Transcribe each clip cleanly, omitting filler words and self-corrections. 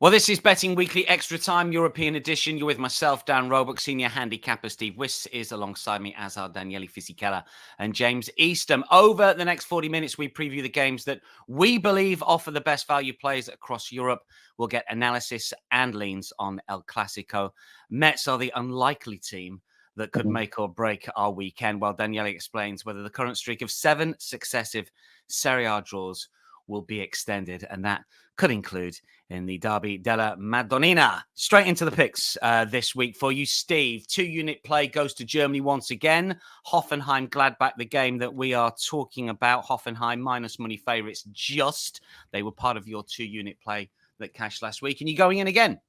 Well, this is Betting Weekly Extra Time, European edition. You're with myself, Dan Roebuck, senior handicapper. Steve Wiss is alongside me, as are Daniele Fisichella and James Eastham. Over the next 40 minutes, we preview the games that we believe offer the best value plays across Europe. We'll get analysis and leans on El Clasico. Metz are the unlikely team that could make or break our weekend, while Daniele explains whether the current streak of 7 successive Serie A draws will be extended, and that could include in the Derby della Madonnina. Straight into the picks this week for you, Steve. 2-unit play goes to Germany once again. Hoffenheim, Gladbach, the game that we are talking about. Hoffenheim minus money favourites just. They were part of your 2-unit play that cashed last week, and you're going in again.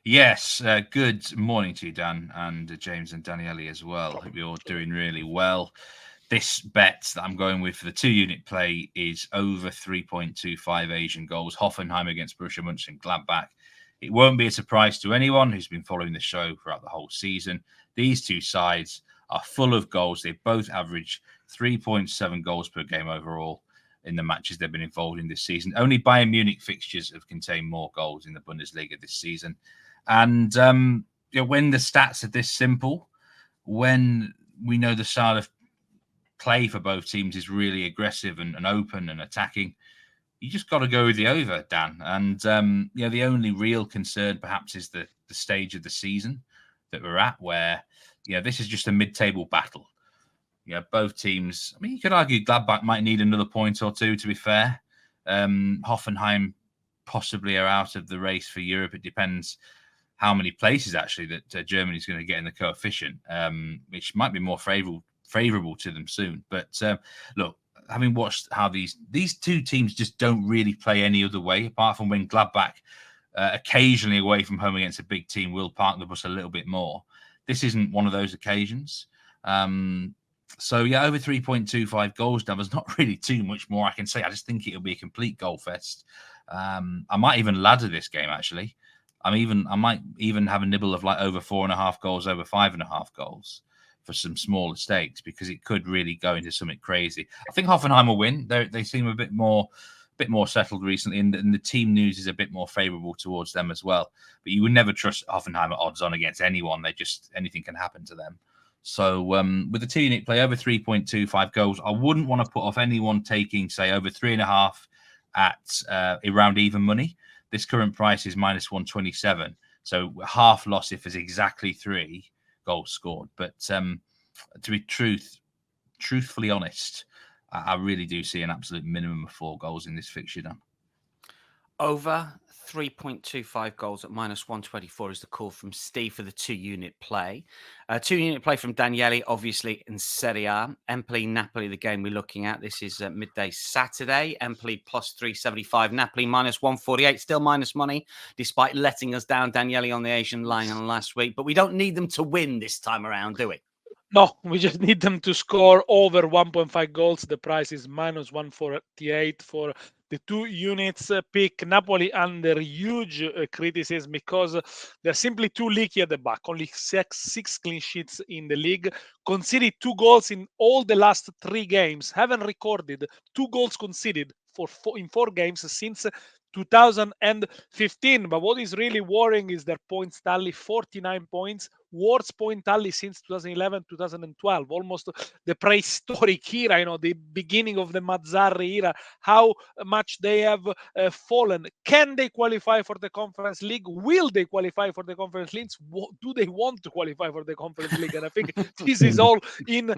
Yes, good morning to you, Dan, and James and Daniele as well. Hope you're doing really well. This bet that I'm going with for the 2-unit play is over 3.25 Asian goals. Hoffenheim against Borussia Mönchengladbach. It won't be a surprise to anyone who's been following the show throughout the whole season. These two sides are full of goals. They both average 3.7 goals per game overall in the matches they've been involved in this season. Only Bayern Munich fixtures have contained more goals in the Bundesliga this season. And when the stats are this simple, when we know the style of play for both teams is really aggressive and open and attacking, you just got to go with the over, Dan. And the only real concern perhaps is the stage of the season that we're at, where this is just a mid-table battle. Both teams, I mean, you could argue Gladbach might need another point or two, to be fair. Hoffenheim possibly are out of the race for Europe. It depends how many places actually that Germany's going to get in the coefficient, which might be more favourable to them soon. But look, having watched how these two teams just don't really play any other way, apart from when Gladbach occasionally away from home against a big team will park the bus a little bit more. This isn't one of those occasions. So over 3.25 goals now. There's not really too much more I can say. I just think it'll be a complete goal fest. I might even ladder this game actually. I might even have a nibble of like over 4.5 goals, over 5.5 goals for some smaller stakes, because it could really go into something crazy. I think Hoffenheim will win. They seem a bit more settled recently, and the team news is a bit more favourable towards them as well. But you would never trust Hoffenheim at odds on against anyone. Anything can happen to them. So with the 2-unit play over 3.25 goals, I wouldn't want to put off anyone taking, say, over 3.5 at around even money. This current price is minus 127. So half loss if there's exactly 3 goals scored. But to be truthfully honest, I really do see an absolute minimum of 4 goals in this fixture now. Over 3.25 goals at minus 124 is the call from Steve for the 2-unit play. 2-unit play from Daniele, obviously, in Serie A. Empoli, Napoli, the game we're looking at. This is midday Saturday. Empoli plus 375. Napoli minus 148. Still minus money, despite letting us down, Daniele, on the Asian line on last week. But we don't need them to win this time around, do we? No, we just need them to score over 1.5 goals. The price is minus 148 for the 2 units. Pick Napoli under huge criticism because they're simply too leaky at the back. Only six clean sheets in the league. Conceded 2 goals in all the last 3 games. Haven't recorded 2 goals conceded in 4 games since 2015. But what is really worrying is their points tally, 49 points. Worst point tally since 2011-2012, almost the prehistoric era, the beginning of the Mazzarri era, how much they have fallen. Can they qualify for the Conference League? Will they qualify for the Conference League? Do they want to qualify for the Conference League? And I think this is all in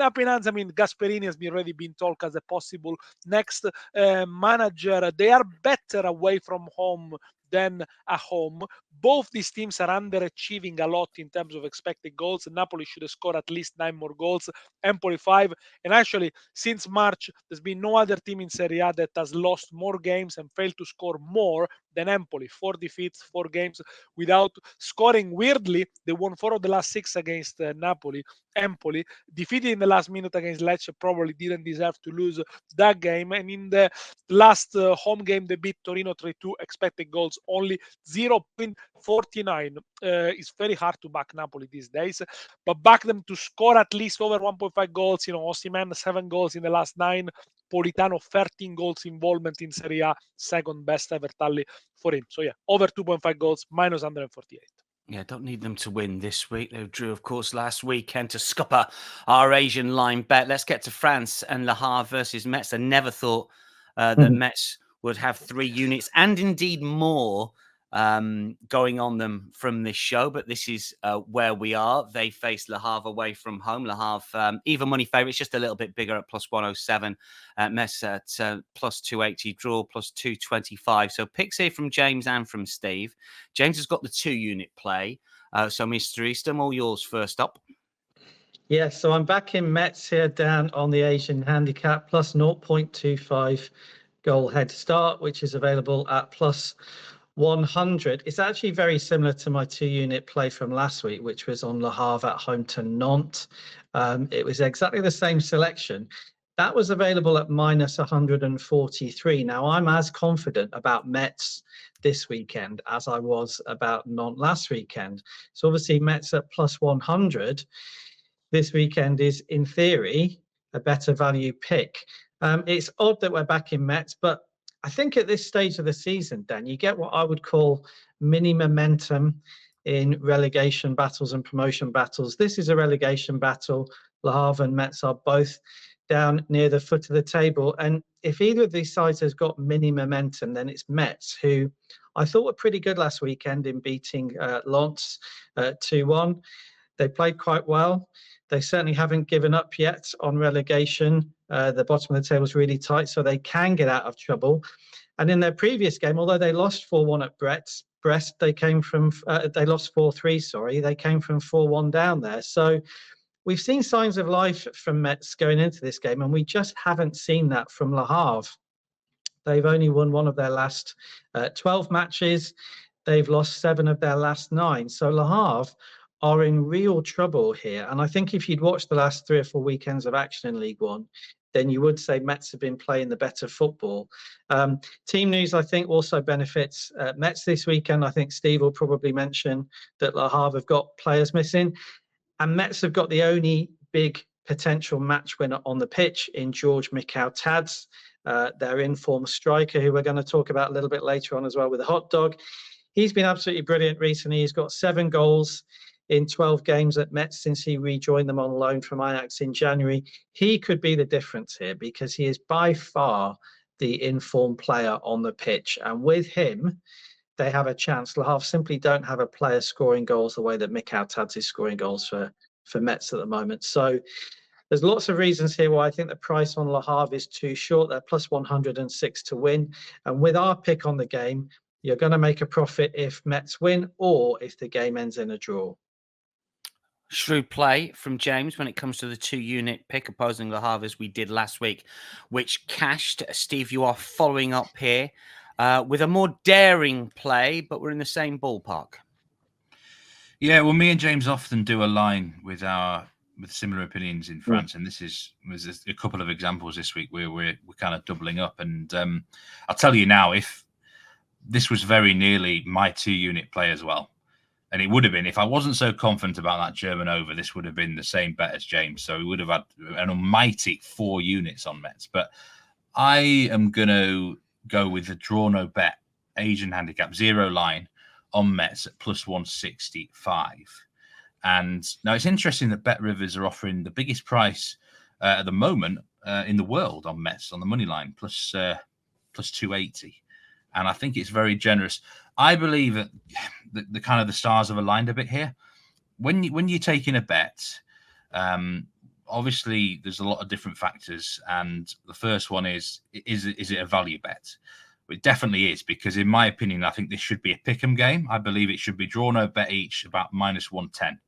up in hands. I mean, Gasperini has already been told as a possible next manager. They are better away from home than at home. Both these teams are underachieving a lot in terms of expected goals. Napoli should have scored at least 9 more goals, Empoli 5. And actually, since March, there's been no other team in Serie A that has lost more games and failed to score more than Empoli. 4 defeats, 4 games without scoring. Weirdly, they won 4 of the last 6 against Napoli. Empoli, defeated in the last minute against Lecce, probably didn't deserve to lose that game. And in the last home game, they beat Torino 3-2, expected goals only 0.49. It's very hard to back Napoli these days, but back them to score at least over 1.5 goals. Osimhen 7 goals in the last 9. Politano 13 goals involvement in Serie A, second best ever tally for him. So yeah, over 2.5 goals, minus 148. Yeah, don't need them to win this week. They drew, of course, last weekend to scupper our Asian line bet. Let's get to France and Le Havre versus Metz. I never thought that Metz would have 3 units and indeed more going on them from this show, but this is where we are. They face Le Havre away from home. Le Havre, even money favourites, just a little bit bigger at plus 107. Metz at plus 280, draw plus 225. So picks here from James and from Steve. James has got the 2-unit play. So Mr. Eastham, all yours first up. Yeah, so I'm back in Metz here, down on the Asian handicap, plus 0.25 goal head start, which is available at plus 100. It's actually very similar to my 2-unit play from last week, which was on Le Havre at home to Nantes. It was exactly the same selection. That was available at minus 143. Now, I'm as confident about Metz this weekend as I was about Nantes last weekend. So obviously Metz at plus 100 this weekend is, in theory, a better value pick. It's odd that we're back in Metz, but I think at this stage of the season, Dan, you get what I would call mini momentum in relegation battles and promotion battles. This is a relegation battle. Le Havre and Metz are both down near the foot of the table. And if either of these sides has got mini momentum, then it's Metz, who I thought were pretty good last weekend in beating Lens 2-1. They played quite well. They certainly haven't given up yet on relegation. The bottom of the table is really tight, so they can get out of trouble. And in their previous game, although they lost 4-1 at Brest, they came from they lost 4-3. Sorry, they came from 4-1 down there. So we've seen signs of life from Metz going into this game, and we just haven't seen that from Le Havre. They've only won 1 of their last 12 matches. They've lost 7 of their last 9. So Le Havre are in real trouble here. And I think if you'd watched the last 3 or 4 weekends of action in Ligue 1, then you would say Metz have been playing the better football. Team news, I think, also benefits Metz this weekend. I think Steve will probably mention that Le Havre have got players missing. And Metz have got the only big potential match winner on the pitch in George Mikau-Tads, their in-form striker, who we're going to talk about a little bit later on as well with the hot dog. He's been absolutely brilliant recently. He's got 7 goals in 12 games at Metz since he rejoined them on loan from Ajax in January. He could be the difference here because he is by far the in-form player on the pitch. And with him, they have a chance. Le Havre simply don't have a player scoring goals the way that Mikau-Tads is scoring goals for Metz at the moment. So there's lots of reasons here why I think the price on Le Havre is too short. They're plus 106 to win. And with our pick on the game, you're going to make a profit if Metz win or if the game ends in a draw. Shrewd play from James when it comes to the 2-unit pick opposing Le Havre as we did last week, which cashed. Steve, you are following up here with a more daring play, but we're in the same ballpark. Yeah, well, me and James often do align with similar opinions in France, and was a couple of examples this week where we're kind of doubling up. And I'll tell you now, if this was very nearly my 2-unit play as well. And it would have been, if I wasn't so confident about that German over, this would have been the same bet as James. So we would have had an almighty 4 units on Metz. But I am going to go with the draw no bet, Asian handicap, 0 line on Metz at plus 165. And now it's interesting that Bet Rivers are offering the biggest price at the moment in the world on Metz on the money line, plus 280. And I think it's very generous. I believe that the kind of the stars have aligned a bit here. When you're taking a bet, obviously there's a lot of different factors, and the first one is it a value bet? It definitely is, because in my opinion, I think this should be a pick'em game. I believe it should be draw no bet each, about minus 110.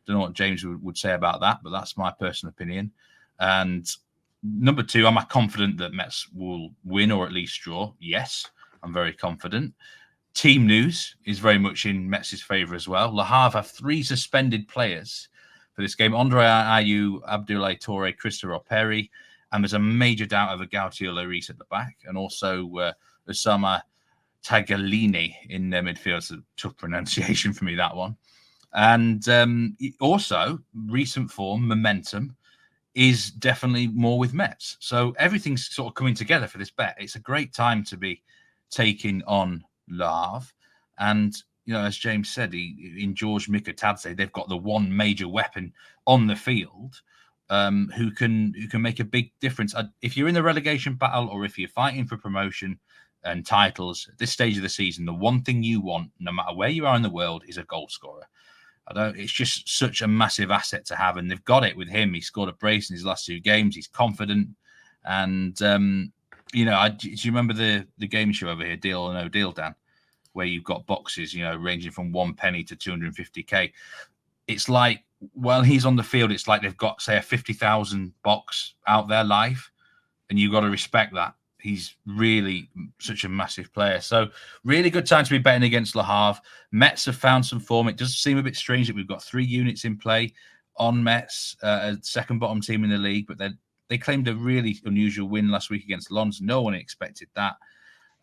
Don't know what James would say about that, but that's my personal opinion. And number 2, am I confident that Metz will win or at least draw? Yes, I'm very confident. Team news is very much in Metz's favour as well. Le Havre have 3 suspended players for this game. Andre Ayew, Abdoulaye Touré, Christopher Perry, and there's a major doubt over Gautier Lloris at the back, and also Osama Tagliani in their midfield. It's a tough pronunciation for me, that one. And also, recent form, momentum, is definitely more with Metz. So everything's sort of coming together for this bet. It's a great time to be taking on Le Havre. And, you know, as James said, in George Mikotadze, they've got the one major weapon on the field who can make a big difference. If you're in the relegation battle or if you're fighting for promotion and titles at this stage of the season, the one thing you want, no matter where you are in the world, is a goal scorer. It's just such a massive asset to have, and they've got it with him. He scored a brace in his last 2 games. He's confident, and you know, do you remember the game show over here, Deal or No Deal, Dan, where you've got boxes, you know, ranging from 1 penny to 250k. It's like, while he's on the field, it's like they've got, say, a 50,000 box out there live, and you've got to respect that. He's really such a massive player. So really good time to be betting against Le Havre. Metz have found some form. It does seem a bit strange that we've got 3 units in play on Metz, a second bottom team in the league, but they claimed a really unusual win last week against Lens. No one expected that.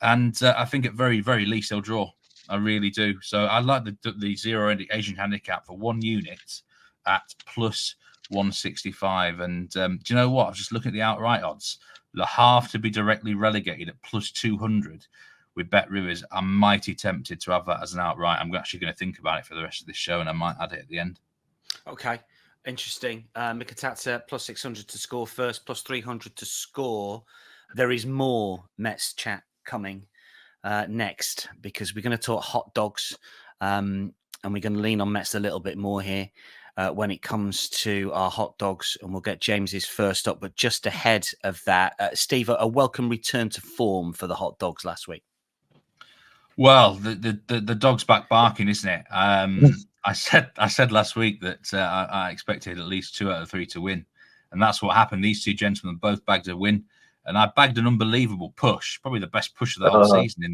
And I think at very, very least they'll draw. I really do. So I like the zero Asian handicap for 1 unit at plus 165. And do you know what? I was just looking at the outright odds. Le Havre to be directly relegated at plus 200 with Bet Rivers. I'm mighty tempted to have that as an outright. I'm actually going to think about it for the rest of this show, and I might add it at the end. Okay, interesting. Mikotadze plus 600 to score first, plus 300 to score. There is more Metz chat coming next, because we're going to talk hot dogs, and we're going to lean on Metz a little bit more here. When it comes to our hot dogs, and we'll get James's first up. But just ahead of that, Steve, a welcome return to form for the hot dogs last week. Well, the dog's back barking, isn't it? I said last week that I expected at least 2 out of 3 to win, and that's what happened. These 2 gentlemen both bagged a win, and I bagged an unbelievable push, probably the best push of the whole season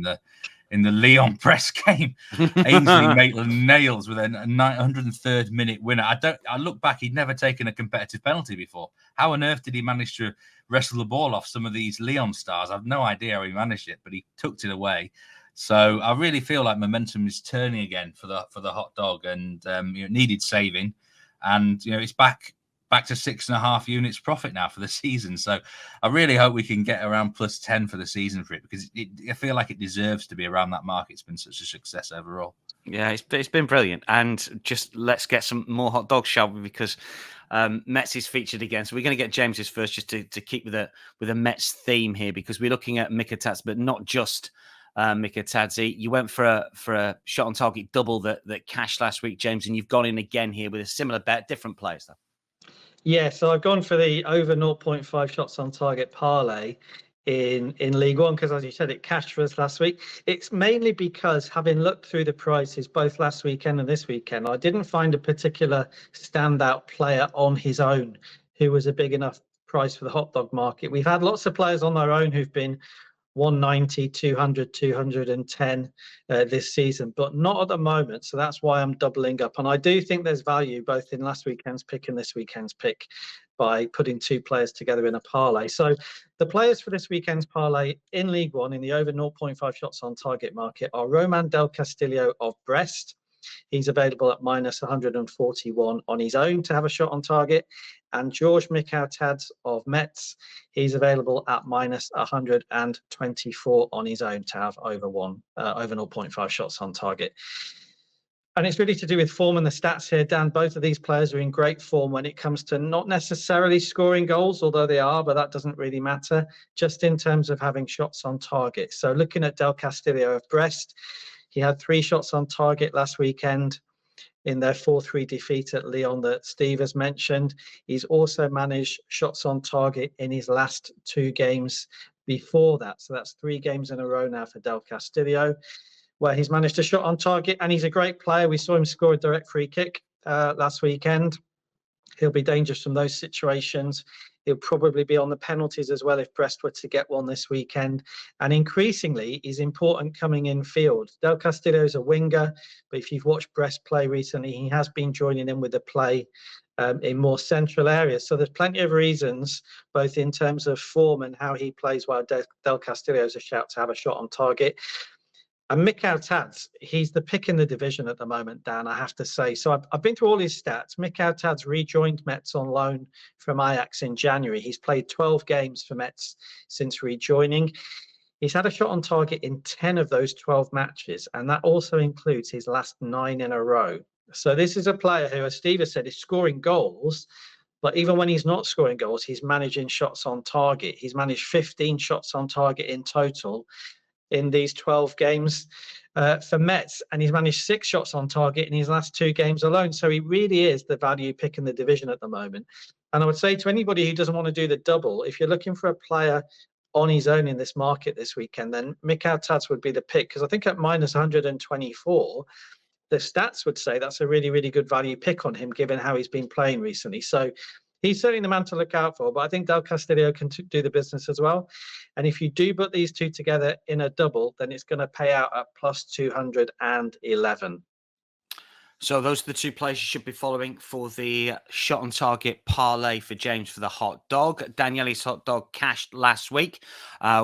in the Lyon press game. Ainsley Maitland-Niles with a 103rd minute winner. I look back, he'd never taken a competitive penalty before. How on earth did he manage to wrestle the ball off some of these Lyon stars? I've no idea how he managed it, but he tucked it away. So I really feel like momentum is turning again for the hot dog, and it needed saving, and it's back to 6.5 units profit now for the season. So I really hope we can get around plus 10 for the season for it, because I feel like it deserves to be around that mark. It's been such a success overall. Yeah, it's been brilliant. And just let's get some more hot dogs, shall we? Because Metz is featured again. So we're going to get James's first, just to keep with a Metz theme here, because we're looking at Mikotadze, but not just Mikotadze. You went for a shot on target double that cashed last week, James, and you've gone in again here with a similar bet, different players though. Yeah, so I've gone for the over 0.5 shots on target parlay in Ligue 1, because, as you said, it cashed for us last week. It's mainly because, having looked through the prices both last weekend and this weekend, I didn't find a particular standout player on his own who was a big enough price for the hot dog market. We've had lots of players on their own who've been 190, 200, 210 this season, but not at the moment. So that's why I'm doubling up. And I do think there's value both in last weekend's pick and this weekend's pick by putting 2 players together in a parlay. So the players for this weekend's parlay in Ligue 1 in the over 0.5 shots on target market are Roman Del Castillo of Brest. He's available at minus 141 on his own to have a shot on target. And George Mikotadze of Metz, he's available at minus 124 on his own to have over 0.5 shots on target. And it's really to do with form and the stats here, Dan. Both of these players are in great form when it comes to not necessarily scoring goals, although they are, but that doesn't really matter, just in terms of having shots on target. So looking at Del Castillo of Brest, he had 3 shots on target last weekend in their 4-3 defeat at Lyon that Steve has mentioned. He's also managed shots on target in his last 2 games before that. So that's 3 games in a row now for Del Castillo, where he's managed a shot on target, and he's a great player. We saw him score a direct free kick last weekend. He'll be dangerous from those situations. He'll probably be on the penalties as well if Brest were to get one this weekend. And increasingly, he's important coming in field. Del Castillo is a winger, but if you've watched Brest play recently, he has been joining in with the play in more central areas. So there's plenty of reasons, both in terms of form and how he plays, while Del Castillo's a shout to have a shot on target. And Mikel Tad's, he's the pick in the division at the moment, Dan, I have to say. So I've been through all his stats. Mikel Tad's rejoined Metz on loan from Ajax in January. He's played 12 games for Metz since rejoining. He's had a shot on target in 10 of those 12 matches, and that also includes his last 9 in a row. So this is a player who, as Steve has said, is scoring goals, but even when he's not scoring goals, he's managing shots on target. He's managed 15 shots on target in total in these 12 games for Metz, and he's managed 6 shots on target in his last 2 games alone. So he really is the value pick in the division at the moment. And I would say to anybody who doesn't want to do the double, if you're looking for a player on his own in this market this weekend, then Mikel Tad's would be the pick, because I think at minus 124, the stats would say that's a really, really good value pick on him, given how he's been playing recently. So he's certainly the man to look out for, but I think Del Castillo can do the business as well. And if you do put these two together in a double, then it's going to pay out at plus 211. So those are the 2 players you should be following for the shot on target parlay for James for the hot dog. Daniele's hot dog cashed last week.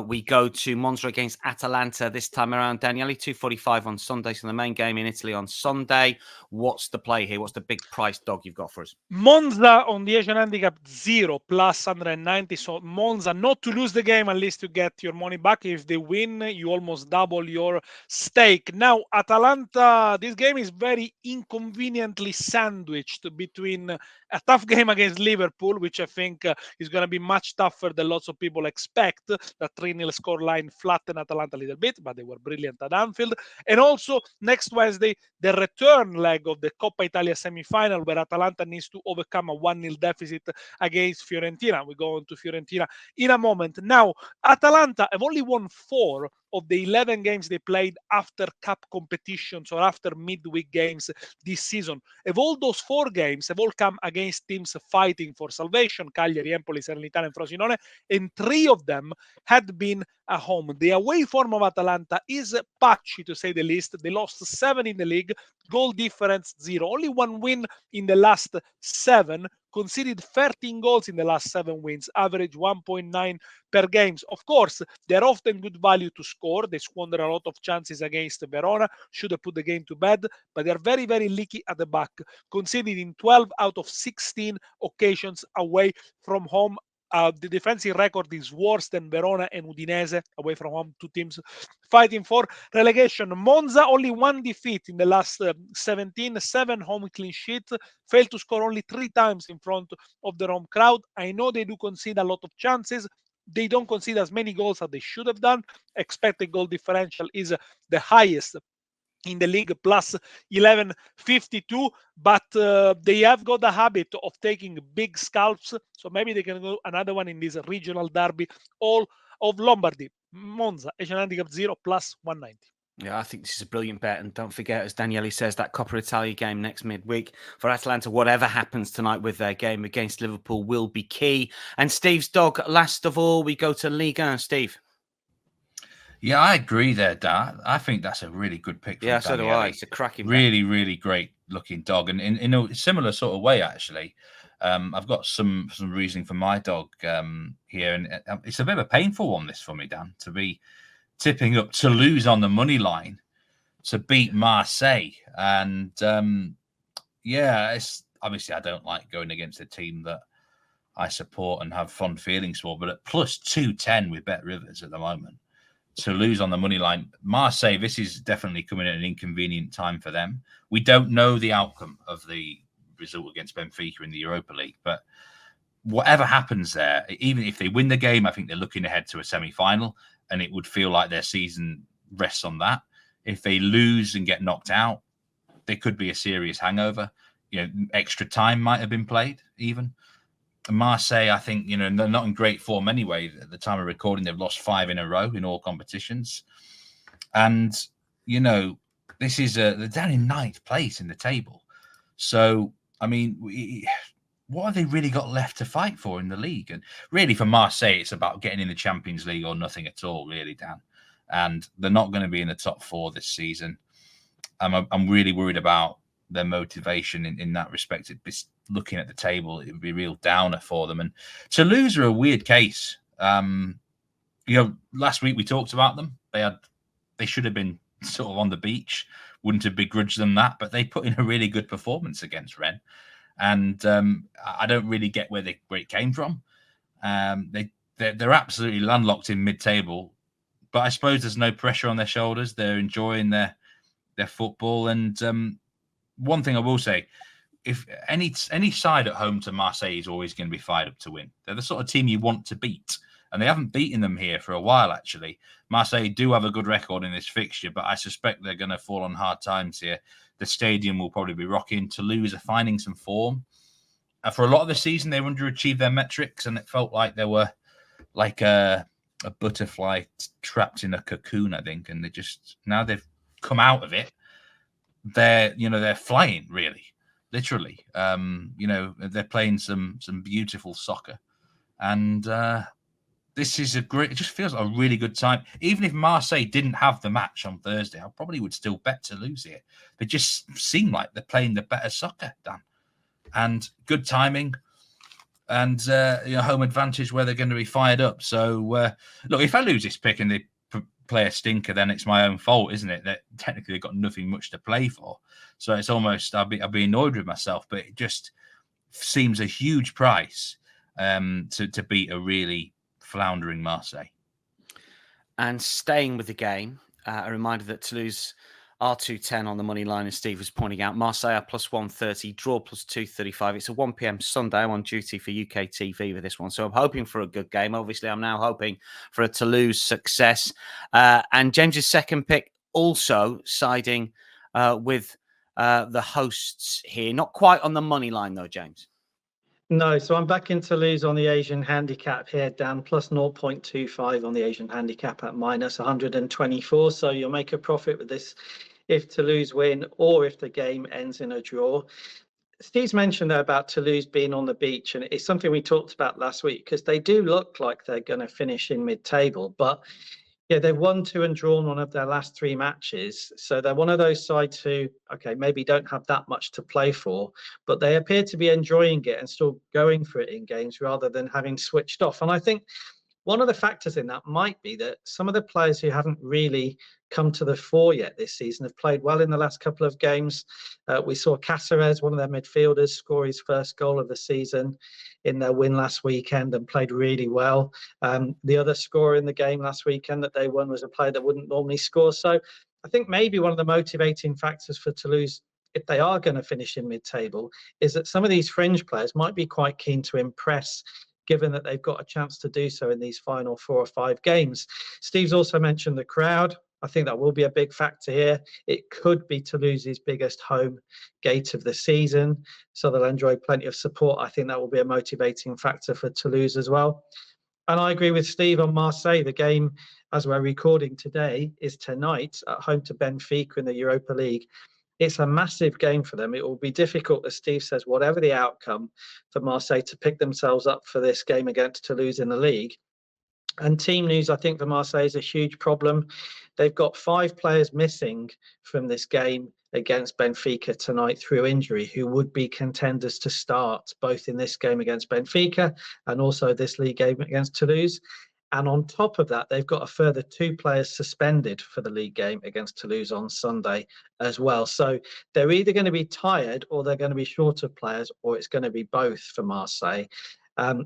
We go to Monza against Atalanta this time around. Daniele, 2:45 on Sunday. So the main game in Italy on Sunday. What's the play here? What's the big price dog you've got for us? Monza on the Asian handicap 0 plus 190. So Monza not to lose the game, at least to get your money back. If they win, you almost double your stake. Now Atalanta, this game is very inconveniently sandwiched between a tough game against Liverpool, which I think is going to be much tougher than lots of people expect. The 3-0 scoreline flattened Atalanta a little bit, but they were brilliant at Anfield. And also next Wednesday, the return leg of the Coppa Italia semi-final, where Atalanta needs to overcome a 1-0 deficit against Fiorentina. We go on to Fiorentina in a moment. Now, Atalanta have only won 4 of the 11 games they played after cup competitions or after midweek games this season. Of all those 4 games have all come against teams fighting for salvation, Cagliari, Empoli, Salernitana, and Frosinone, and 3 of them had been at home. The away form of Atalanta is patchy, to say the least. They lost 7 in the league, goal difference 0. Only 1 win in the last 7, conceded 13 goals in the last 7 wins, average 1.9 per games. Of course, they're often good value to score. They squander a lot of chances against Verona, should have put the game to bed, but they're very, very leaky at the back, conceded in 12 out of 16 occasions away from home. The defensive record is worse than Verona and Udinese away from home, 2 teams fighting for relegation. Monza only 1 defeat in the last 17, 7 home clean sheets, failed to score only 3 times in front of the home crowd. I know they do concede a lot of chances. They don't concede as many goals as they should have done. Expected goal differential is the highest in the league, plus 11.52, but they have got a habit of taking big scalps, so maybe they can go another one in this regional derby, all of Lombardy. Monza, Asian handicap 0 plus 190. Yeah, I think this is a brilliant bet. And don't forget, as Daniele says, that Coppa Italia game next midweek for Atalanta. Whatever happens tonight with their game against Liverpool will be key. And Steve's dog, last of all, we go to Ligue. Steve. Yeah, I agree there, Dan. I think that's a really good pick. Yeah, so do I. It's a cracking really, really great looking dog. And in a similar sort of way, actually, I've got some reasoning for my dog here. And it's a bit of a painful one, this for me, Dan, to be tipping up Toulouse on the money line to beat Marseille. And yeah, it's obviously I don't like going against a team that I support and have fond feelings for, but at plus 210 with Bet Rivers at the moment, to lose on the money line. Marseille, this is definitely coming at an inconvenient time for them. We don't know the outcome of the result against Benfica in the Europa League, but whatever happens there, even if they win the game, I think they're looking ahead to a semi-final, and it would feel like their season rests on that. If they lose and get knocked out, there could be a serious hangover. You know, extra time might have been played even. Marseille, I think, you know, they're not in great form anyway. At the time of recording, they've lost 5 in a row in all competitions. And, you know, this is they're down in 9th place in the table. So, I mean, what have they really got left to fight for in the league? And really for Marseille, it's about getting in the Champions League or nothing at all, really, Dan. And they're not going to be in the top 4 this season. I'm really worried about their motivation in that respect. It'd be looking at the table, it would be a real downer for them. And Toulouse are a weird case. Last week we talked about them. They should have been sort of on the beach. Wouldn't have begrudged them that, but they put in a really good performance against Rennes. And I don't really get where it came from. They're absolutely landlocked in mid-table, but I suppose there's no pressure on their shoulders. They're enjoying their football. And one thing I will say, if any side at home to Marseille is always going to be fired up to win. They're the sort of team you want to beat. And they haven't beaten them here for a while, actually. Marseille do have a good record in this fixture, but I suspect they're going to fall on hard times here. The stadium will probably be rocking. Toulouse are finding some form. For a lot of the season, they underachieved their metrics, and it felt like they were like a butterfly trapped in a cocoon, I think. And now they've come out of it. They're flying, really, literally. They're playing some beautiful soccer. And this is it just feels like a really good time. Even if Marseille didn't have the match on Thursday, I probably would still bet to lose here. They just seem like they're playing the better soccer, Dan. And good timing and home advantage where they're going to be fired up. So, look, if I lose this pick and they play a stinker, then it's my own fault, isn't it? That technically they've got nothing much to play for. So it's almost, I'll be annoyed with myself, but it just seems a huge price to beat a really floundering Marseille. And staying with the game, a reminder that Toulouse are 210 on the money line, as Steve was pointing out. Marseille are plus 130, draw plus 235. It's a 1 p.m. Sunday. I'm on duty for UK TV with this one. So I'm hoping for a good game. Obviously, I'm now hoping for a Toulouse success. And James's second pick also siding with the hosts here. Not quite on the money line, though, James. No, so I'm back in Toulouse on the Asian handicap here, Dan, plus 0.25 on the Asian handicap at minus 124. So you'll make a profit with this if Toulouse win or if the game ends in a draw. Steve's mentioned there about Toulouse being on the beach, and it's something we talked about last week because they do look like they're going to finish in mid-table, but yeah, they've won 2 and drawn one of their last 3 matches. So they're one of those sides who, okay, maybe don't have that much to play for, but they appear to be enjoying it and still going for it in games rather than having switched off. And I think one of the factors in that might be that some of the players who haven't really come to the fore yet this season have played well in the last couple of games. We saw Cáceres, one of their midfielders, score his first goal of the season in their win last weekend and played really well. The other scorer in the game last weekend that they won was a player that wouldn't normally score. So I think maybe one of the motivating factors for Toulouse, if they are going to finish in mid-table, is that some of these fringe players might be quite keen to impress, given that they've got a chance to do so in these final 4 or 5 games. Steve's also mentioned the crowd. I think that will be a big factor here. It could be Toulouse's biggest home gate of the season, so they'll enjoy plenty of support. I think that will be a motivating factor for Toulouse as well. And I agree with Steve on Marseille. The game, as we're recording today, is tonight at home to Benfica in the Europa League. It's a massive game for them. It will be difficult, as Steve says, whatever the outcome, for Marseille to pick themselves up for this game against Toulouse in the league. And team news, I think, for Marseille is a huge problem. They've got 5 players missing from this game against Benfica tonight through injury, who would be contenders to start both in this game against Benfica and also this league game against Toulouse. And on top of that, they've got a further 2 players suspended for the league game against Toulouse on Sunday as well. So they're either going to be tired or they're going to be short of players, or it's going to be both for Marseille.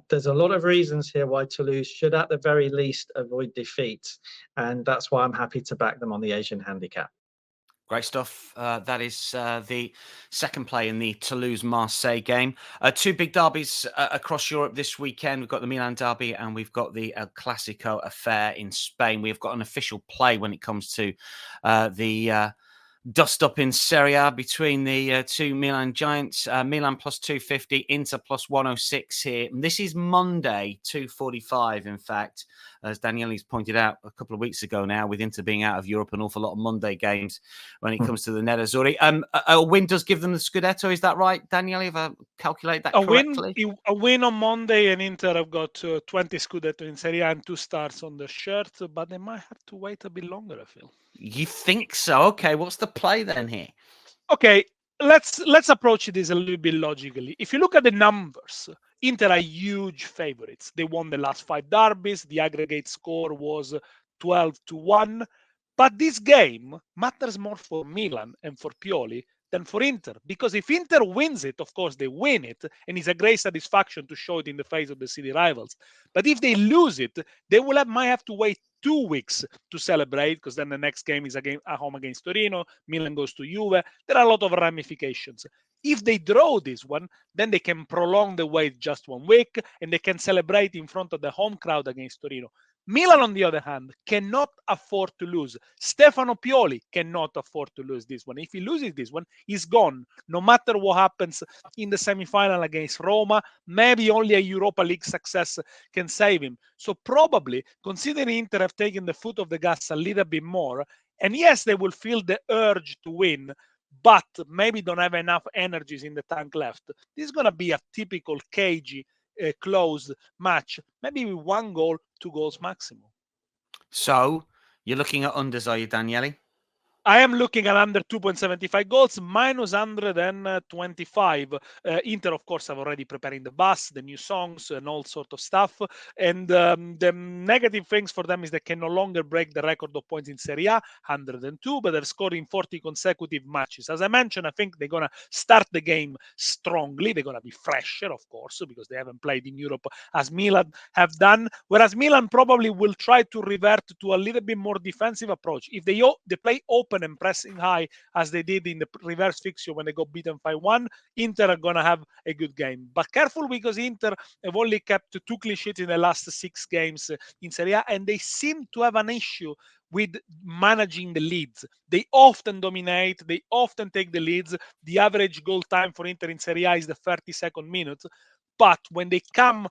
There's a lot of reasons here why Toulouse should, at the very least, avoid defeat. And that's why I'm happy to back them on the Asian handicap. Great stuff. That is the second play in the Toulouse-Marseille game. 2 big derbies across Europe this weekend. We've got the Milan derby and we've got the El Clasico affair in Spain. We've got an official play when it comes to the dust up in Serie A between the 2 Milan giants. Milan plus 250, Inter plus 106 here. And this is Monday, 2:45, in fact, as Daniele's pointed out a couple of weeks ago now, with Inter being out of Europe, an awful lot of Monday games when it comes to the Nerazzurri. A win does give them the Scudetto, is that right, Daniele? If I calculate that correctly? A win on Monday, and Inter have got 20 Scudetto in Serie A and 2 stars on the shirt, but they might have to wait a bit longer, I feel. You think so? Okay, what's the play then here? Okay, let's approach this a little bit logically. If you look at the numbers, Inter are huge favorites. They won the last 5 derbies. The aggregate score was 12-1. But this game matters more for Milan and for Pioli than for Inter. Because if Inter wins it, of course, they win it. And it's a great satisfaction to show it in the face of the city rivals. But if they lose it, they might have to wait 2 weeks to celebrate, because then the next game is at home against Torino. Milan goes to Juve. There are a lot of ramifications. If they draw this one, then they can prolong the wait just 1 week, and they can celebrate in front of the home crowd against Torino. Milan, on the other hand, cannot afford to lose. Stefano Pioli cannot afford to lose this one. If he loses this one, he's gone. No matter what happens in the semi-final against Roma, maybe only a Europa League success can save him. So probably, considering Inter have taken the foot of the gas a little bit more, and yes, they will feel the urge to win, but maybe don't have enough energies in the tank left. This is going to be a typical cagey, closed match, maybe with 1 goal, 2 goals maximum. So you're looking at unders, are you, Daniele? I am looking at under 2.75 goals, minus 125. Inter, of course, have already preparing the bus, the new songs, and all sort of stuff. And the negative things for them is they can no longer break the record of points in Serie A, 102, but they're scoring 40 consecutive matches. As I mentioned, I think they're going to start the game strongly. They're going to be fresher, of course, because they haven't played in Europe as Milan have done. Whereas Milan probably will try to revert to a little bit more defensive approach. If they play open and pressing high as they did in the reverse fixture when they got beaten 5-1, Inter are going to have a good game. But careful, because Inter have only kept 2 clean sheets in the last 6 games in Serie A, and they seem to have an issue with managing the leads. They often dominate, they often take the leads. The average goal time for Inter in Serie A is the 32nd minute. But when they come,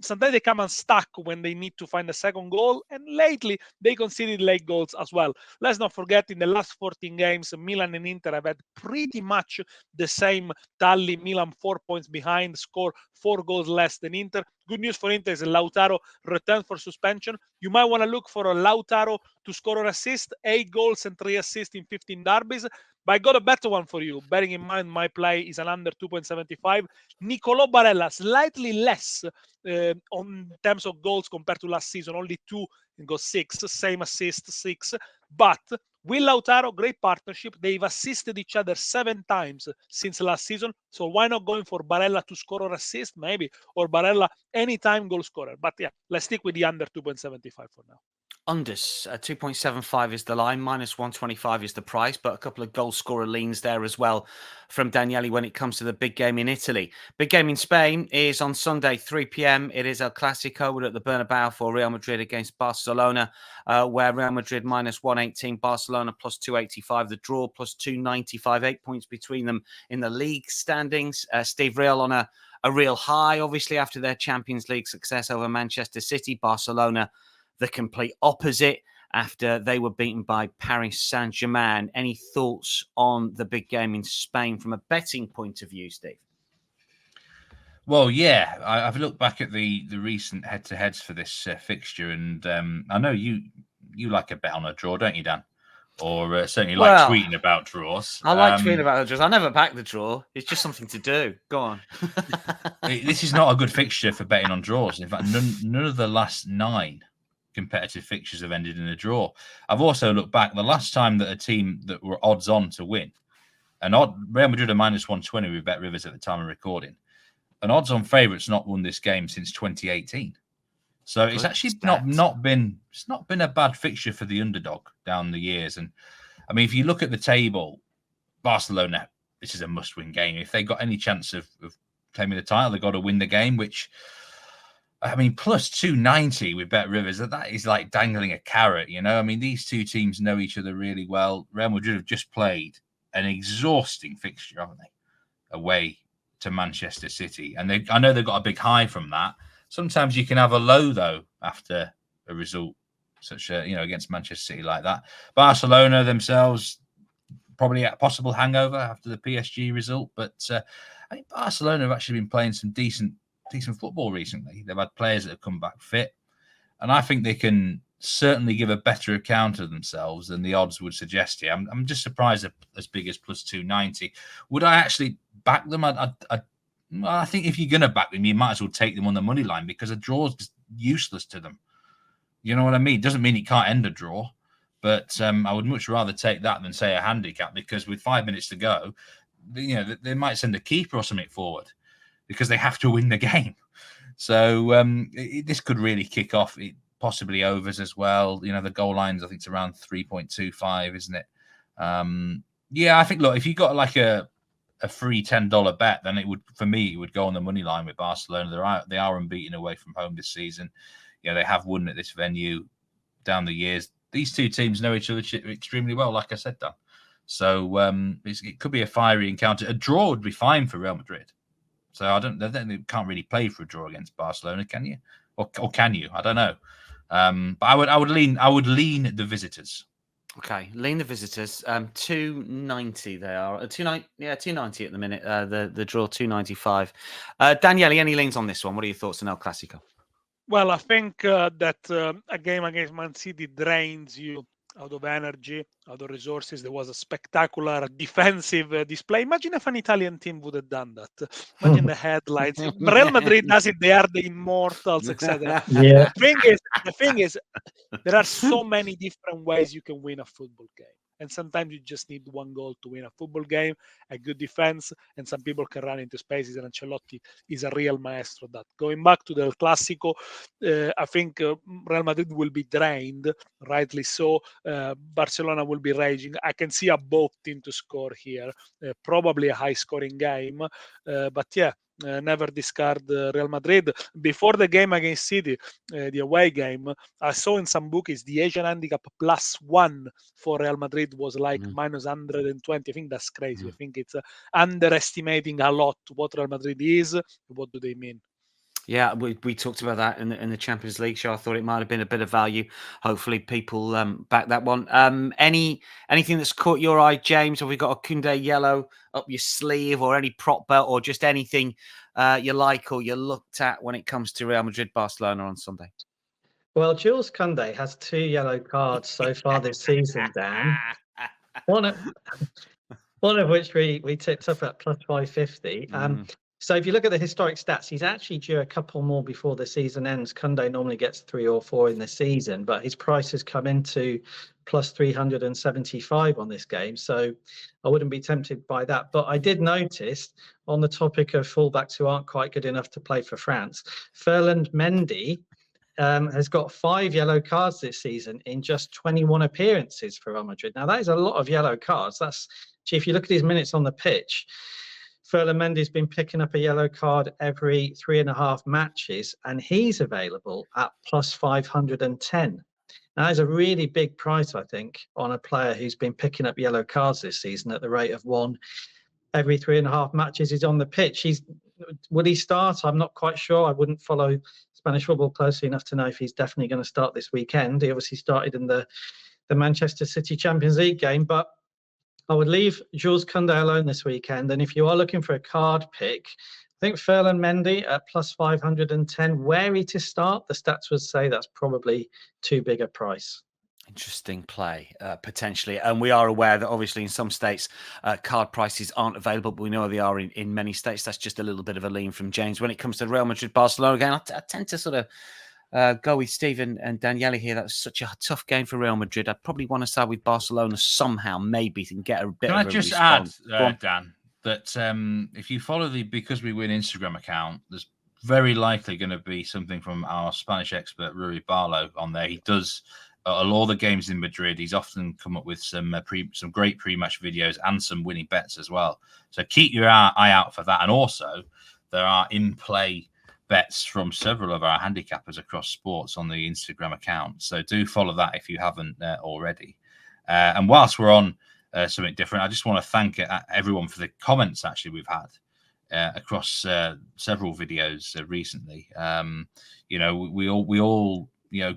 sometimes they come unstuck when they need to find a second goal, and lately they conceded late goals as well. Let's not forget, in the last 14 games, Milan and Inter have had pretty much the same tally. Milan 4 points behind, score 4 goals less than Inter. Good news for Inter is Lautaro returned for suspension. You might want to look for a Lautaro to score an assist, 8 goals and 3 assists in 15 derbies. But I got a better one for you. Bearing in mind my play is an under 2.75. Nicolò Barella, slightly less on terms of goals compared to last season. Only 2 and got 6. Same assist, 6. But with Lautaro, great partnership. They've assisted each other 7 times since last season. So why not going for Barella to score or assist, maybe? Or Barella anytime goal scorer. But yeah, let's stick with the under 2.75 for now. Unders, 2.75 is the line, minus 125 is the price, but a couple of goal scorer leans there as well from Daniele when it comes to the big game in Italy. Big game in Spain is on Sunday, 3 p.m. It is El Clasico. We're at the Bernabeu for Real Madrid against Barcelona, where Real Madrid minus 118, Barcelona plus 285, the draw plus 295, 8 points between them in the league standings. Steve, Real on a real high, obviously, after their Champions League success over Manchester City. Barcelona the complete opposite after they were beaten by Paris Saint-Germain. Any thoughts on the big game in Spain from a betting point of view, Steve? Well, yeah, I've looked back at the recent head-to-heads for this fixture, and I know you like a bet on a draw, don't you, Dan? Or certainly like tweeting about draws. I like tweeting about the draws. I never back the draw. It's just something to do. Go on. This is not a good fixture for betting on draws. In fact, none of the last 9 competitive fixtures have ended in a draw. I've also looked back. The last time that a team that were odds on to win, Real Madrid are minus 120 with Bet Rivers at the time of recording, an odds on favourites not won this game since 2018. So it's actually not been a bad fixture for the underdog down the years. And I mean, if you look at the table, Barcelona, this is a must-win game. If they got any chance of claiming the title, they've got to win the game, which, I mean, plus 290 with Bet Rivers, that is like dangling a carrot, you know? I mean, these two teams know each other really well. Real Madrid have just played an exhausting fixture, haven't they? Away to Manchester City. And I know they've got a big high from that. Sometimes you can have a low, though, after a result such against Manchester City like that. Barcelona themselves, probably a possible hangover after the PSG result. But I think Barcelona have actually been playing some decent football recently. They've had players that have come back fit. And I think they can certainly give a better account of themselves than the odds would suggest here. I'm just surprised at as big as plus 290. Would I actually back them? Well, I think if you're going to back them, you might as well take them on the money line, because a draw is just useless to them. You know what I mean? Doesn't mean it can't end a draw, but I would much rather take that than, say, a handicap, because with 5 minutes to go, they might send a keeper or something forward because they have to win the game. So this could really kick off. Possibly overs as well. The goal lines, I think it's around 3.25, isn't it? I think, look, if you got like a free $10 bet, then it would go on the money line with Barcelona. They are unbeaten away from home this season. They have won at this venue down the years. These two teams know each other extremely well, like I said, Dan. So it could be a fiery encounter. A draw would be fine for Real Madrid. So I don't think they can't really play for a draw against Barcelona, can you? Or can you? I don't know. But I would lean the visitors. Okay, lean the visitors. 290 they are. 290 at the minute. The draw 295. Daniele, any leans on this one? What are your thoughts on El Clasico? Well, I think that a game against Man City drains you out of energy, out of resources. There was a spectacular defensive display. Imagine if an Italian team would have done that. Imagine the headlines. Real Madrid does it. They are the immortals, etc. Yeah. The thing is, there are so many different ways you can win a football game. And sometimes you just need one goal to win a football game, a good defense, and some people can run into spaces, and Ancelotti is a real maestro of that. Going back to the El Clasico, I think Real Madrid will be drained, rightly so. Barcelona will be raging. I can see a both team to score here, probably a high-scoring game. But yeah, never discard Real Madrid. Before the game against City, the away game, I saw in some bookies the Asian handicap +1 for Real Madrid was like minus 120. I think that's crazy. I think it's underestimating a lot what Real Madrid is. What do they mean? Yeah, we talked about that in the Champions League show. I thought it might have been a bit of value. Hopefully, people back that one. Anything that's caught your eye, James? Have we got a Koundé yellow up your sleeve, or any prop bet, or just anything you like or you looked at when it comes to Real Madrid Barcelona on Sunday? Well, Jules Koundé has 2 yellow cards so far this season, Dan. One of which we tipped up at plus 550. So if you look at the historic stats, he's actually due a couple more before the season ends. Koundé normally gets 3 or 4 in the season, but his price has come into plus 375 on this game. So I wouldn't be tempted by that. But I did notice, on the topic of fullbacks who aren't quite good enough to play for France, Ferland Mendy has got 5 yellow cards this season in just 21 appearances for Real Madrid. Now, that is a lot of yellow cards. If you look at his minutes on the pitch, Ferland Mendy's been picking up a yellow card every 3.5 matches, and he's available at plus 510. Now, that is a really big price, I think, on a player who's been picking up yellow cards this season at the rate of 1 every 3.5 matches he's on the pitch. Would he start? I'm not quite sure. I wouldn't follow Spanish football closely enough to know if he's definitely going to start this weekend. He obviously started in the Manchester City Champions League game, but I would leave Jules Koundé alone this weekend. And if you are looking for a card pick, I think Ferland Mendy at plus 510, wary to start. The stats would say that's probably too big a price. Interesting play, potentially. And we are aware that obviously in some states, card prices aren't available, but we know they are in many states. That's just a little bit of a lean from James. When it comes to Real Madrid, Barcelona, again, I tend to sort of go with Stephen and Daniele here. That's such a tough game for Real Madrid. I'd probably want to side with Barcelona somehow, maybe, and get a bit of a response. Can I just add, Dan, that if you follow the Because We Win Instagram account, there's very likely going to be something from our Spanish expert, Rui Barlow, on there. He does all the games in Madrid. He's often come up with some great pre-match videos and some winning bets as well. So keep your eye out for that. And also, there are in-play bets from several of our handicappers across sports on the Instagram account. So do follow that if you haven't already. And whilst we're on something different, I just want to thank everyone for the comments actually we've had across several videos recently. We all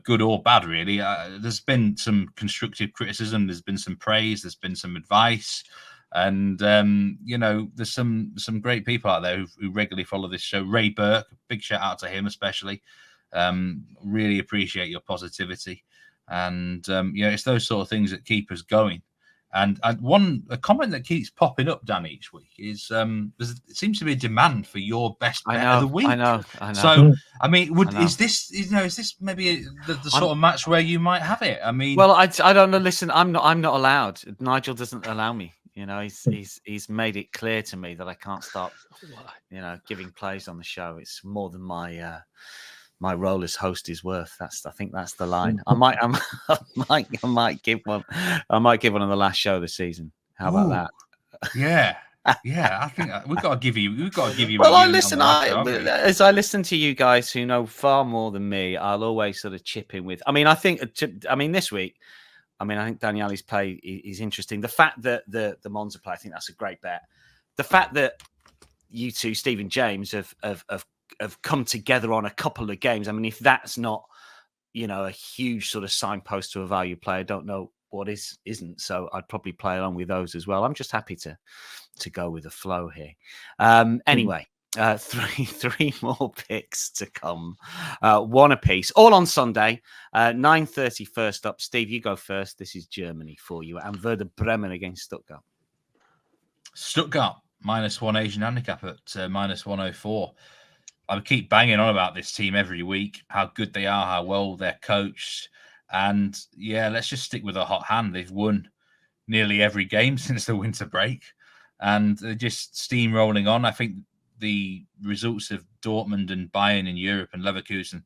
good or bad, really. There's been some constructive criticism. There's been some praise. There's been some advice. And, there's some great people out there who regularly follow this show. Ray Burke, big shout out to him, especially. Really appreciate your positivity. And it's those sort of things that keep us going. And a comment that keeps popping up, Dan, each week is it seems to be a demand for your best bet of the week. I know. So, I mean, is this maybe the sort of match where you might have it? I mean, well, I don't know. Listen, I'm not allowed. Nigel doesn't allow me. He's made it clear to me that I can't start, giving plays on the show. It's more than my role as host is worth. I think that's the line. I might give one. I might give one on the last show of the season. How about that? Yeah. I think we've got to give you. Well, as I listen to you guys who know far more than me, I'll always sort of chip in with. I mean, this week, I think Daniele's play is interesting. The fact that the Monza play, I think that's a great bet. The fact that you two, Steve and James, have come together on a couple of games. I mean, if that's not, a huge sort of signpost to a value play, I don't know what isn't. So I'd probably play along with those as well. I'm just happy to go with the flow here. Anyway, three more picks to come, one apiece, all on Sunday, 9:30 first up. Steve, you go first. This is Germany for you, and Werder Bremen against Stuttgart. Stuttgart -1 Asian handicap at -104. I keep banging on about this team every week, how good they are, how well they're coached. And let's just stick with a hot hand. They've won nearly every game since the winter break, and they're just steamrolling on. I think the results of Dortmund and Bayern in Europe and Leverkusen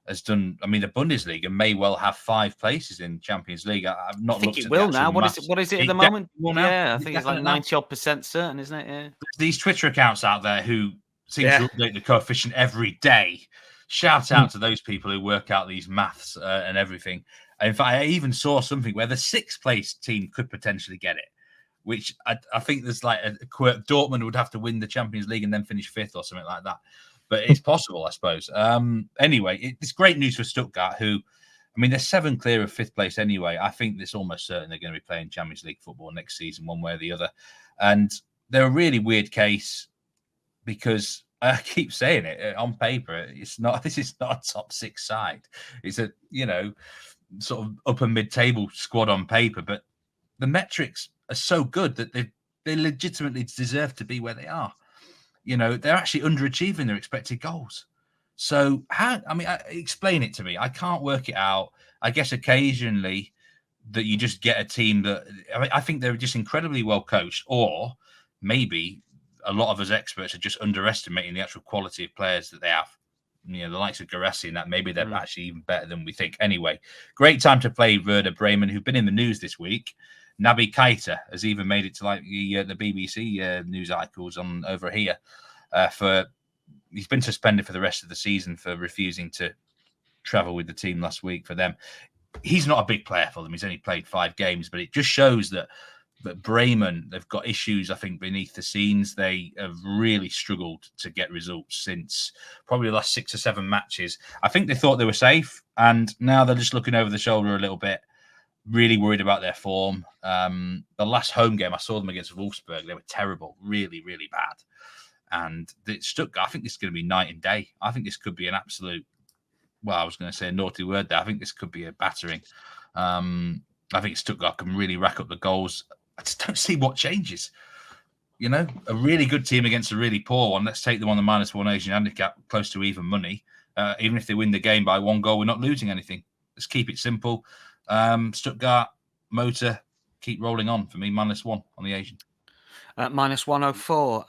has done. I mean, the Bundesliga may well have 5 places in Champions League. I've not. I think it will now. What is it at the moment? Yeah, I think it's like 90% certain, isn't it? Yeah. These Twitter accounts out there who seem to update the coefficient every day. Shout out to those people who work out these maths and everything. In fact, I even saw something where the 6th place team could potentially get it, which I think there's like a quirk. Dortmund would have to win the Champions League and then finish 5th or something like that. But it's possible, I suppose. Anyway, it's great news for Stuttgart, who, I mean, they're 7 clear of 5th place anyway. I think it's almost certain they're going to be playing Champions League football next season, one way or the other. And they're a really weird case because I keep saying it on paper. This is not a top 6 side. It's a, sort of upper mid-table squad on paper, but the metrics are so good that they legitimately deserve to be where they are. They're actually underachieving their expected goals. So explain it to me. I can't work it out. I guess occasionally that you just get a team that, I think they're just incredibly well coached, or maybe a lot of us experts are just underestimating the actual quality of players that they have. The likes of Garassi and that, maybe they're actually even better than we think. Anyway, great time to play Werder Bremen, who've been in the news this week. Naby Keita has even made it to like the BBC news articles on over here. He's been suspended for the rest of the season for refusing to travel with the team last week for them. He's not a big player for them. He's only played 5 games, but it just shows that Bremen, they've got issues, I think, beneath the scenes. They have really struggled to get results since probably the last 6 or 7 matches. I think they thought they were safe, and now they're just looking over the shoulder a little bit, really worried about their form. The last home game, I saw them against Wolfsburg. They were terrible, really, really bad. And Stuttgart, I think this is going to be night and day. I think this could be an absolute, I was going to say a naughty word there. I think this could be a battering. I think Stuttgart can really rack up the goals. I just don't see what changes. A really good team against a really poor one. Let's take them on the -1 Asian handicap, close to even money. Even if they win the game by 1 goal, we're not losing anything. Let's keep it simple. Stuttgart, motor, keep rolling on for me. -1 on the Asian. -104.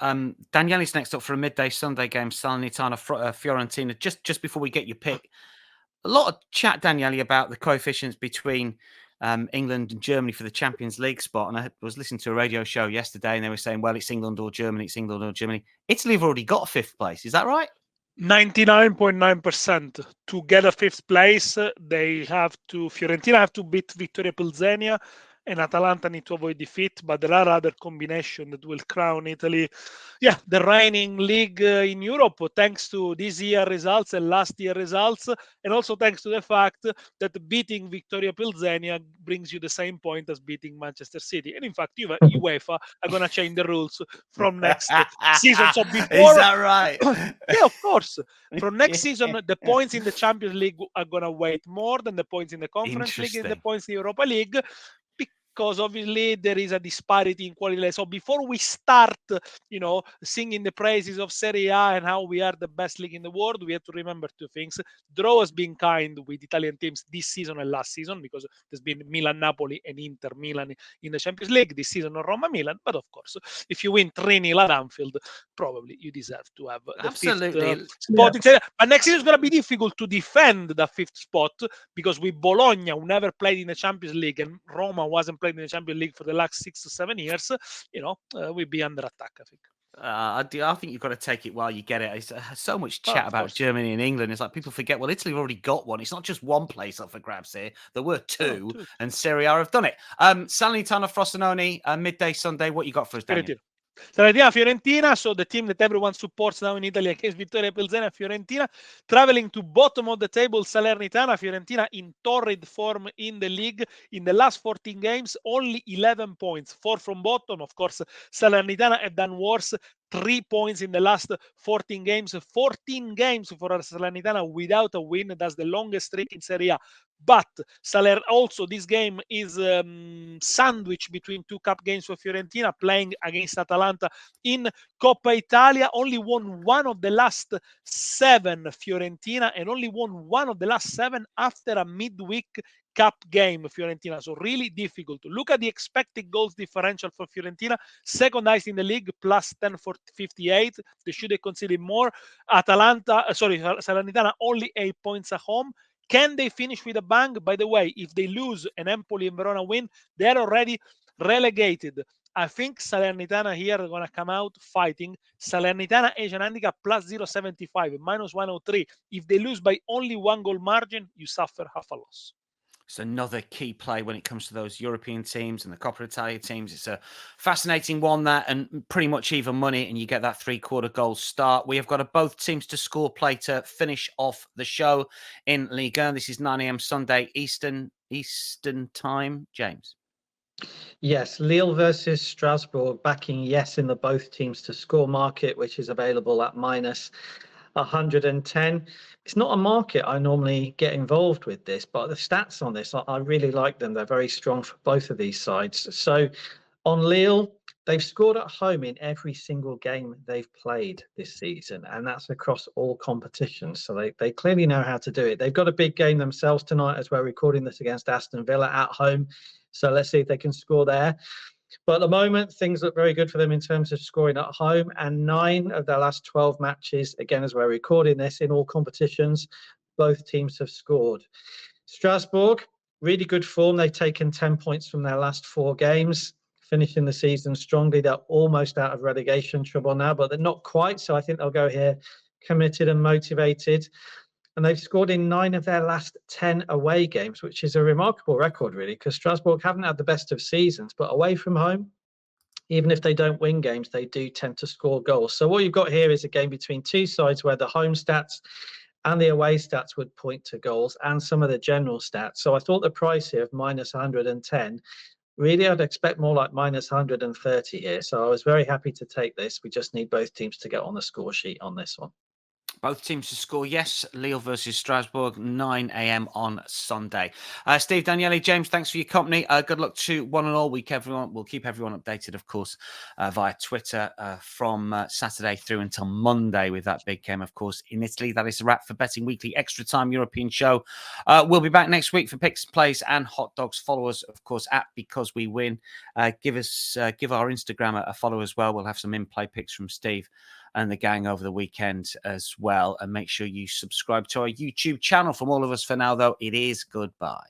Daniele's next up for a midday Sunday game, Salernitana Fiorentina. Just before we get your pick, a lot of chat, Daniele, about the coefficients between England and Germany for the Champions League spot. And I was listening to a radio show yesterday and they were saying, well, it's England or Germany, it's England or Germany. Italy have already got 5th place. Is that right? 99.9%. To get a 5th place, Fiorentina have to beat Vittoria Pilsenia and Atalanta need to avoid defeat, but there are other combinations that will crown Italy. Yeah, the reigning league in Europe, thanks to this year results and last year results, and also thanks to the fact that beating Victoria Pilsenia brings you the same point as beating Manchester City. And in fact, UEFA are going to change the rules from next season. So before, is that right? yeah, of course. From next season, the points in the Champions League are going to weigh more than the points in the Conference League and the points in the Europa League, because obviously there is a disparity in quality. So before we start, singing the praises of Serie A and how we are the best league in the world, we have to remember two things. Draw has been kind with Italian teams this season and last season, because there's been Milan, Napoli, and Inter Milan in the Champions League this season, or Roma Milan. But of course, if you win 3-0 at Anfield, probably you deserve to have the fifth spot in Serie A. But next season is going to be difficult to defend the fifth spot, because with Bologna, who never played in the Champions League, and Roma wasn't playing in the Champions League for the last 6 to 7 years, we'll be under attack, I think. I think you've got to take it while you get it. It's so much chat about Germany and England. It's like people forget, well, Italy have already got one. It's not just one place up for grabs here. There were two, and Serie A have done it. Salernitana, Frosinone, midday Sunday. What you got for us, Daniel? Fiorentina, so the team that everyone supports now in Italy against Vittoria Pilsena, Fiorentina, traveling to bottom of the table, Salernitana. Fiorentina in torrid form in the league. In the last 14 games, only 11 points, 4 from bottom. Of course, Salernitana have done worse. 3 points in the last 14 games. 14 games for Salernitana without a win. That's the longest streak in Serie A. But also this game is sandwiched between 2 cup games for Fiorentina, playing against Atalanta in Coppa Italia. Only won 1 of the last 7 Fiorentina, and only won 1 of the last 7 after a midweek cup game, Fiorentina. So really difficult. Look at the expected goals differential for Fiorentina, second highest in the league, plus 10 for 58. They should have conceded more. Salernitana only 8 points at home. Can they finish with a bang? By the way, if they lose and Empoli and Verona win, they're already relegated. I think Salernitana here are going to come out fighting. Salernitana Asian handicap plus 0.75, minus 103. If they lose by only 1 goal margin, you suffer half a loss. It's another key play when it comes to those European teams and the Coppa Italia teams. It's a fascinating one, that, and pretty much even money, and you get that 3/4 goal start. We have got both teams to score play to finish off the show in Ligue 1. This is 9 a.m. Sunday Eastern time. James. Yes, Lille versus Strasbourg, backing yes in the both teams to score market, which is available at minus 110. It's not a market I normally get involved with this, but the stats on this, I really like them. They're very strong for both of these sides. So on Lille, they've scored at home in every single game they've played this season, and that's across all competitions. So they clearly know how to do it. They've got a big game themselves tonight as we're recording this against Aston Villa at home. So let's see if they can score there. But at the moment, things look very good for them in terms of scoring at home. And 9 of their last 12 matches, again, as we're recording this, in all competitions, both teams have scored. Strasbourg, really good form. They've taken 10 points from their last 4 games, finishing the season strongly. They're almost out of relegation trouble now, but they're not quite. So I think they'll go here committed and motivated. And they've scored in 9 of their last 10 away games, which is a remarkable record, really, because Strasbourg haven't had the best of seasons, but away from home, even if they don't win games, they do tend to score goals. So what you've got here is a game between 2 sides where the home stats and the away stats would point to goals, and some of the general stats. So I thought the price here of minus 110, really, I'd expect more like minus 130 here. So I was very happy to take this. We just need both teams to get on the score sheet on this one. Both teams to score, yes. Lille versus Strasbourg, 9 a.m. on Sunday. Steve, Daniele, James, thanks for your company. Good luck to one and all. We'll keep everyone updated, of course, via Twitter from Saturday through until Monday with that big game, of course, in Italy. That is a wrap for Betting Weekly Extra Time European Show. We'll be back next week for picks, plays, and hot dogs. Follow us, of course, at Because We Win. Give our Instagram a follow as well. We'll have some in-play picks from Steve and the gang over the weekend as well. And make sure you subscribe to our YouTube channel. From all of us for now, though, it is goodbye.